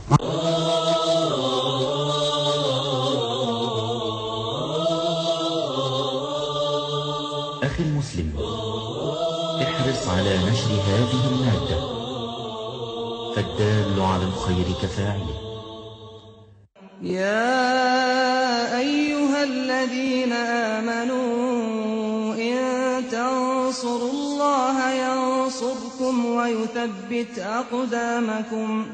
أخي المسلم، احرص على نشر هذه المادة، فالدال على الخير كفاعله. يا أيها الذين آمنوا إن تنصروا الله ينصركم ويثبت أقدامكم.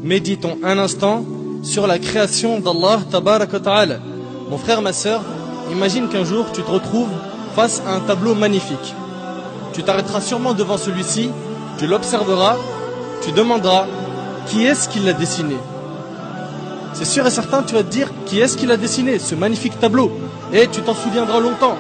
Méditons un instant sur la création d'Allah Tabarak wa Ta'ala. Mon frère, ma sœur, imagine qu'un jour tu te retrouves face à un tableau magnifique. Tu t'arrêteras sûrement devant celui-ci, tu l'observeras, tu demanderas qui est-ce qui l'a dessiné. C'est sûr et certain, tu vas te dire qui est-ce qui l'a dessiné, ce magnifique tableau. Et tu t'en souviendras longtemps.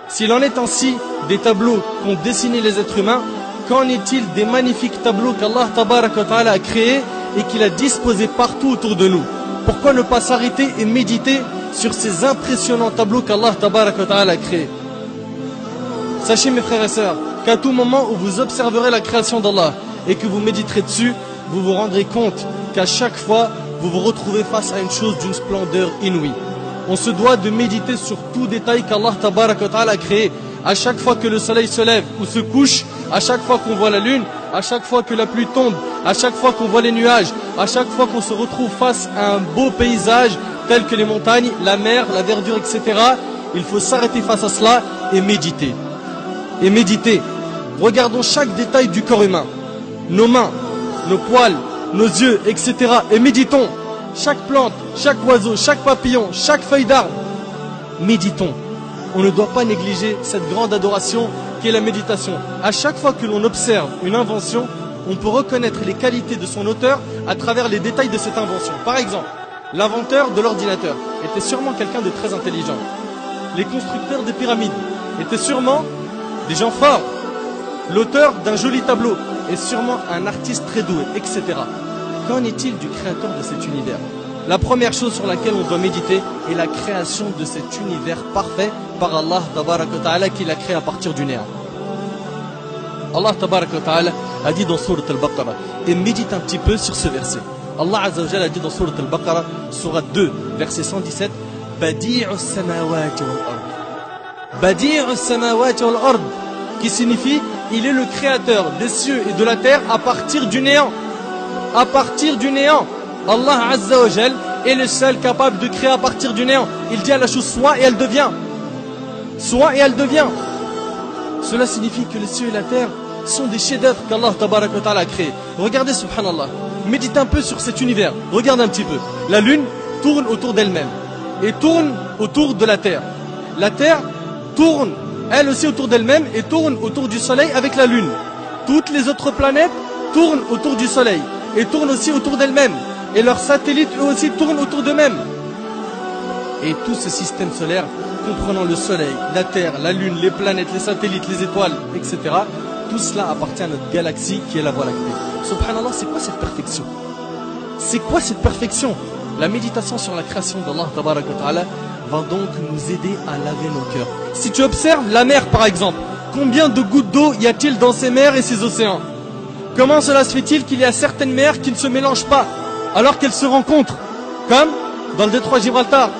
S'il en est ainsi des tableaux qu'ont dessinés les êtres humains, qu'en est-il des magnifiques tableaux qu'Allah Tabarak wa Ta'ala a créés et qu'il a disposé partout autour de nous? Pourquoi ne pas s'arrêter et méditer sur ces impressionnants tableaux qu'Allah Tabarak wa Ta'ala a créés? Sachez mes frères et sœurs qu'à tout moment où vous observerez la création d'Allah et que vous méditerez dessus, vous vous rendrez compte qu'à chaque fois vous vous retrouvez face à une chose d'une splendeur inouïe. On se doit de méditer sur tout détail qu'Allah Tabarak wa Ta'ala a créé. À chaque fois que le soleil se lève ou se couche, à chaque fois qu'on voit la lune, à chaque fois que la pluie tombe, à chaque fois qu'on voit les nuages, à chaque fois qu'on se retrouve face à un beau paysage tel que les montagnes, la mer, la verdure, etc. Il faut s'arrêter face à cela et méditer. Et méditer. Regardons chaque détail du corps humain. Nos mains, nos poils, nos yeux, etc. Et méditons. Chaque plante, chaque oiseau, chaque papillon, chaque feuille d'arbre. Méditons. On ne doit pas négliger cette grande adoration qui est la méditation. À chaque fois que l'on observe une invention, on peut reconnaître les qualités de son auteur à travers les détails de cette invention. Par exemple, l'inventeur de l'ordinateur était sûrement quelqu'un de très intelligent. Les constructeurs des pyramides étaient sûrement des gens forts. L'auteur d'un joli tableau est sûrement un artiste très doué, etc. Qu'en est-il du créateur de cet univers? La première chose sur laquelle on doit méditer est la création de cet univers parfait par Allah Tabarak wa Ta'ala qui l'a créé à partir du néant. Allah Tabarak wa Ta'ala a dit dans Sourate Al-Baqarah, et médite un petit peu sur ce verset. Allah Azza wa Jalla a dit dans Sourate Al-Baqarah, Sourate 2, verset 117, Badi'us samawati wal ard. Badi'us samawati wal ard, qui signifie il est le créateur des cieux et de la terre à partir du néant. À partir du néant. Allah Azza wa Jal est le seul capable de créer à partir du néant. Il dit à la chose soit et elle devient. Soit et elle devient. Cela signifie que les cieux et la terre sont des chefs-d'œuvre qu'Allah Tabarak wa Ta'ala a créés. Regardez subhanallah. Médite un peu sur cet univers. Regarde un petit peu. La lune tourne autour d'elle-même et tourne autour de la terre. La terre tourne elle aussi autour d'elle-même et tourne autour du soleil avec la lune. Toutes les autres planètes tournent autour du soleil et tournent aussi autour d'elles-mêmes. Et leurs satellites eux aussi tournent autour d'eux-mêmes. Et tout ce système solaire, comprenant le soleil, la terre, la lune, les planètes, les satellites, les étoiles, etc. Tout cela appartient à notre galaxie qui est la Voie lactée. Subhanallah, c'est quoi cette perfection? C'est quoi cette perfection? La méditation sur la création d'Allah Tabarak wa Ta'ala va donc nous aider à laver nos cœurs. Si tu observes la mer par exemple, combien de gouttes d'eau y a-t-il dans ces mers et ces océans? Comment cela se fait-il qu'il y a certaines mers qui ne se mélangent pas alors qu'elles se rencontrent, comme dans le détroit Gibraltar?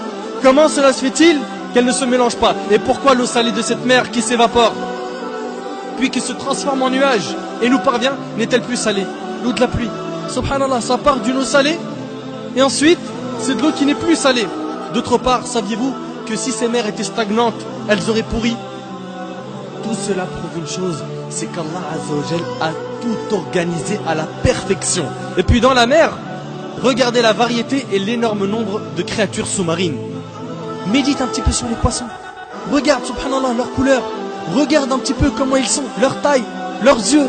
Comment cela se fait-il qu'elles ne se mélangent pas? Et pourquoi l'eau salée de cette mer qui s'évapore, puis qui se transforme en nuage et nous parvient, n'est-elle plus salée? L'eau de la pluie. Subhanallah, ça part d'une eau salée et ensuite c'est de l'eau qui n'est plus salée. D'autre part, saviez-vous que si ces mers étaient stagnantes, elles auraient pourri? Tout cela prouve une chose, c'est qu'Allah Azza wa Jal a tout organisé à la perfection. Et puis dans la mer, regardez la variété et l'énorme nombre de créatures sous-marines. Médite un petit peu sur les poissons. Regarde, subhanallah, leur couleur. Regarde un petit peu comment ils sont, leur taille, leurs yeux,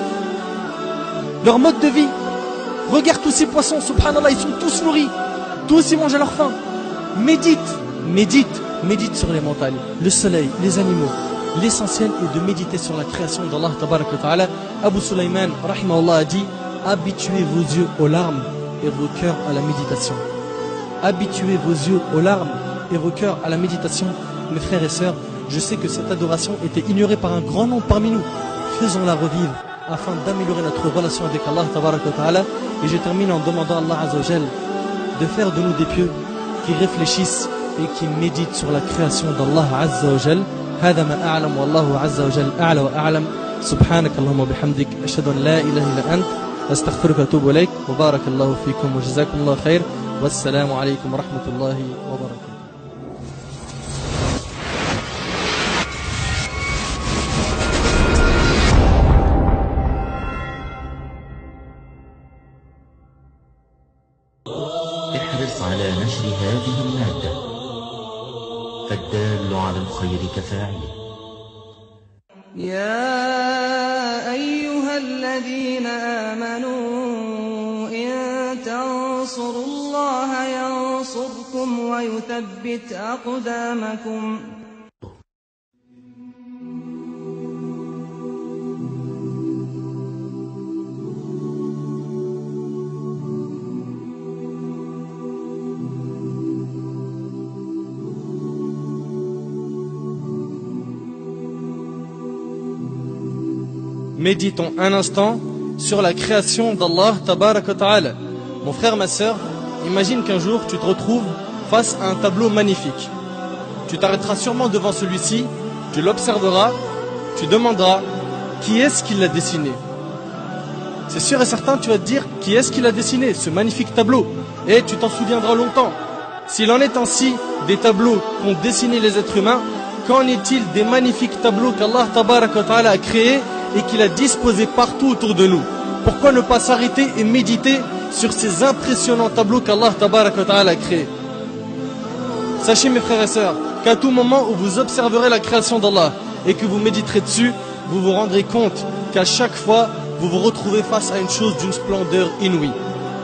leur mode de vie. Regarde tous ces poissons, subhanallah, ils sont tous nourris. Tous ils mangent à leur faim. Médite, médite, médite sur les montagnes, le soleil, les animaux. l'essentiel est de méditer sur la création d'Allah Tabarak wa Ta'ala. Abu Sulaiman rahimahullah a dit: habituez vos yeux aux larmes et vos cœurs à la méditation. Habituez vos yeux aux larmes et vos cœurs à la méditation. Mes frères et sœurs, je sais que cette adoration était ignorée par un grand nombre parmi nous. Faisons-la revivre afin d'améliorer notre relation avec Allah Tabarak wa Ta'ala. Et je termine en demandant à Allah Azza wa Jal de faire de nous des pieux qui réfléchissent et qui méditent sur la création d'Allah Azza wa Jal. هذا ما أعلم والله عز وجل أعلى وأعلم. سبحانك اللهم وبحمدك أشهد أن لا إله إلا أنت أستغفرك وأتوب إليك وبارك الله فيكم وجزاكم الله خير والسلام عليكم ورحمة الله وبركاته. احرص على نشر هذه المادة فالدال على الخير كفاعله. يا أيها الذين آمنوا إن تنصروا الله ينصركم ويثبت أقدامكم. Méditons un instant sur la création d'Allah Tabarak wa Ta'ala. Mon frère, ma sœur, imagine qu'un jour tu te retrouves face à un tableau magnifique. Tu t'arrêteras sûrement devant celui-ci, tu l'observeras, tu demanderas qui est-ce qui l'a dessiné. C'est sûr et certain, tu vas te dire qui est-ce qui l'a dessiné, ce magnifique tableau. Et tu t'en souviendras longtemps. S'il en est ainsi des tableaux qu'ont dessinés les êtres humains, qu'en est-il des magnifiques tableaux qu'Allah Tabarak wa Ta'ala a créés et qu'il a disposé partout autour de nous? Pourquoi ne pas s'arrêter et méditer sur ces impressionnants tableaux qu'Allah Tabarak wa Ta'ala a créés? Sachez mes frères et sœurs qu'à tout moment où vous observerez la création d'Allah et que vous méditerez dessus, vous vous rendrez compte qu'à chaque fois vous vous retrouvez face à une chose d'une splendeur inouïe.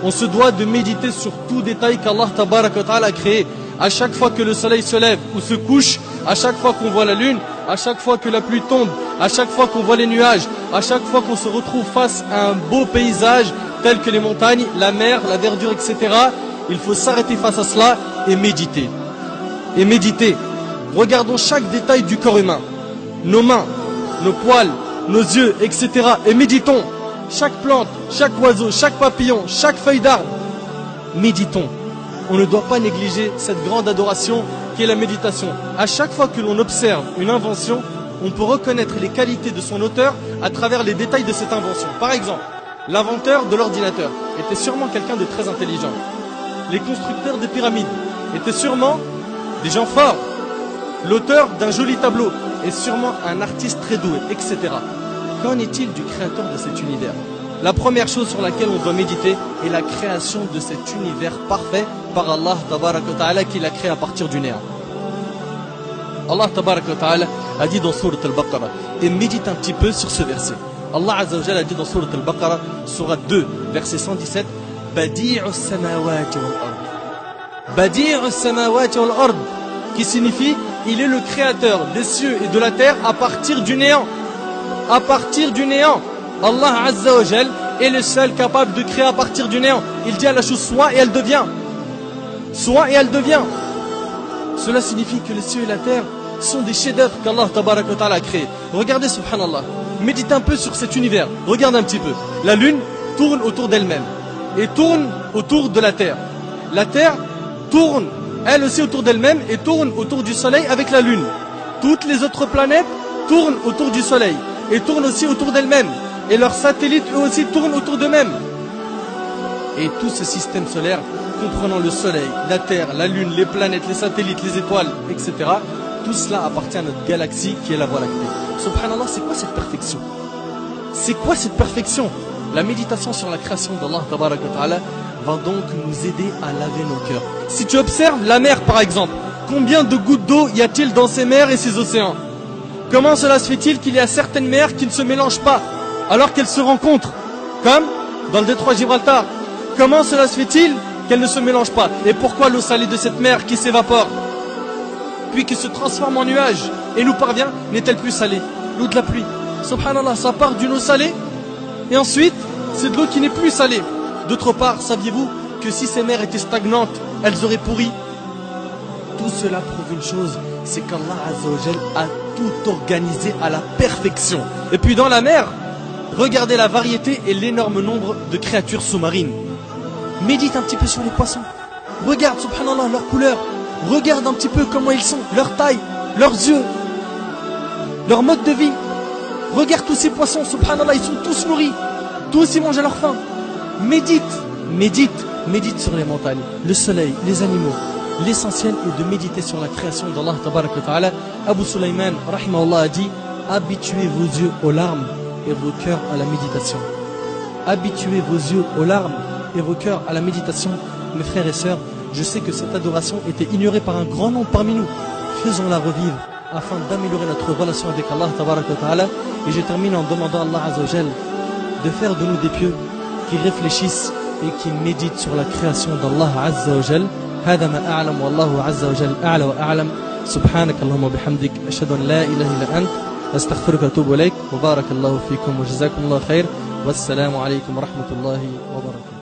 On se doit de méditer sur tout détail qu'Allah Tabarak wa Ta'ala a créé. À chaque fois que le soleil se lève ou se couche, à chaque fois qu'on voit la lune, à chaque fois que la pluie tombe, à chaque fois qu'on voit les nuages, à chaque fois qu'on se retrouve face à un beau paysage tel que les montagnes, la mer, la verdure, etc. Il faut s'arrêter face à cela et méditer. Et méditer. Regardons chaque détail du corps humain. Nos mains, nos poils, nos yeux, etc. Et méditons. Chaque plante, chaque oiseau, chaque papillon, chaque feuille d'arbre. Méditons. On ne doit pas négliger cette grande adoration qui est la méditation. À chaque fois que l'on observe une invention, on peut reconnaître les qualités de son auteur à travers les détails de cette invention. Par exemple, l'inventeur de l'ordinateur était sûrement quelqu'un de très intelligent. Les constructeurs des pyramides étaient sûrement des gens forts. L'auteur d'un joli tableau est sûrement un artiste très doué, etc. Qu'en est-il du créateur de cet univers? La première chose sur laquelle on doit méditer est la création de cet univers parfait par Allah Tabarak wa Ta'ala qui l'a créé à partir du néant. Allah Tabarak wa Ta'ala a dit dans Sourate Al-Baqarah, et médite un petit peu sur ce verset. Allah Azza wa Jalla a dit dans Sourate Al-Baqarah, Sourate 2, verset 117, Badi'us samawati wal-ard. Badi'us samawati wal-ard, qui signifie, il est le créateur des cieux et de la terre à partir du néant. À partir du néant. Allah Azza wa Jal est le seul capable de créer à partir du néant. Il dit à la chose soit et elle devient. Soit et elle devient. Cela signifie que les cieux et la terre sont des chefs-d'œuvre qu'Allah Tabarak wa Ta'ala a créés. Regardez subhanallah. Méditez un peu sur cet univers. Regarde un petit peu. La lune tourne autour d'elle-même et tourne autour de la terre. La terre tourne elle aussi autour d'elle-même et tourne autour du soleil avec la lune. Toutes les autres planètes tournent autour du soleil et tournent aussi autour d'elles-mêmes. Et leurs satellites eux aussi tournent autour d'eux-mêmes. Et tout ce système solaire, comprenant le soleil, la terre, la lune, les planètes, les satellites, les étoiles, etc. Tout cela appartient à notre galaxie qui est la Voie lactée. Subhanallah, c'est quoi cette perfection? C'est quoi cette perfection? La méditation sur la création d'Allah Tabarak wa Ta'ala va donc nous aider à laver nos cœurs. Si tu observes la mer par exemple, combien de gouttes d'eau y a-t-il dans ces mers et ces océans? Comment cela se fait-il qu'il y a certaines mers qui ne se mélangent pas alors qu'elles se rencontrent, comme dans le détroit Gibraltar? Comment cela se fait-il qu'elles ne se mélangent pas? Et pourquoi l'eau salée de cette mer qui s'évapore, puis qui se transforme en nuage, et nous parvient n'est-elle plus salée? L'eau de la pluie, subhanallah, ça part d'une eau salée et ensuite c'est de l'eau qui n'est plus salée. D'autre part, saviez-vous que si ces mers étaient stagnantes, elles auraient pourri? Tout cela prouve une chose, c'est qu'Allah Azza wa Jal a tout organisé à la perfection. Et puis dans la mer, regardez la variété et l'énorme nombre de créatures sous-marines. Médite un petit peu sur les poissons. Regarde, subhanallah, leur couleur. Regarde un petit peu comment ils sont, leur taille, leurs yeux, leur mode de vie. Regarde tous ces poissons, subhanallah, ils sont tous nourris. Tous ils mangent à leur faim. Médite, médite, médite sur les montagnes, le soleil, les animaux. L'essentiel est de méditer sur la création d'Allah tabarak wa ta'ala. Abu Sulaiman, rahimahullah, a dit: habituez vos yeux aux larmes et vos cœurs à la méditation. Habituez vos yeux aux larmes et vos cœurs à la méditation. Mes frères et sœurs, je sais que cette adoration était ignorée par un grand nombre parmi nous. Faisons-la revivre afin d'améliorer notre relation avec Allah tabarak wa ta'ala. Et je termine en demandant à Allah Azza wa Jal de faire de nous des pieux qui réfléchissent et qui méditent sur la création d'Allah Azza wa Jal. هذا ما أعلم والله عز وجل أعلى وأعلم سبحانك اللهم وبحمدك أشهد أن لا إله إلا أنت أستغفرك وأتوب إليك وبارك الله فيكم وجزاكم الله خير والسلام عليكم ورحمة الله وبركاته.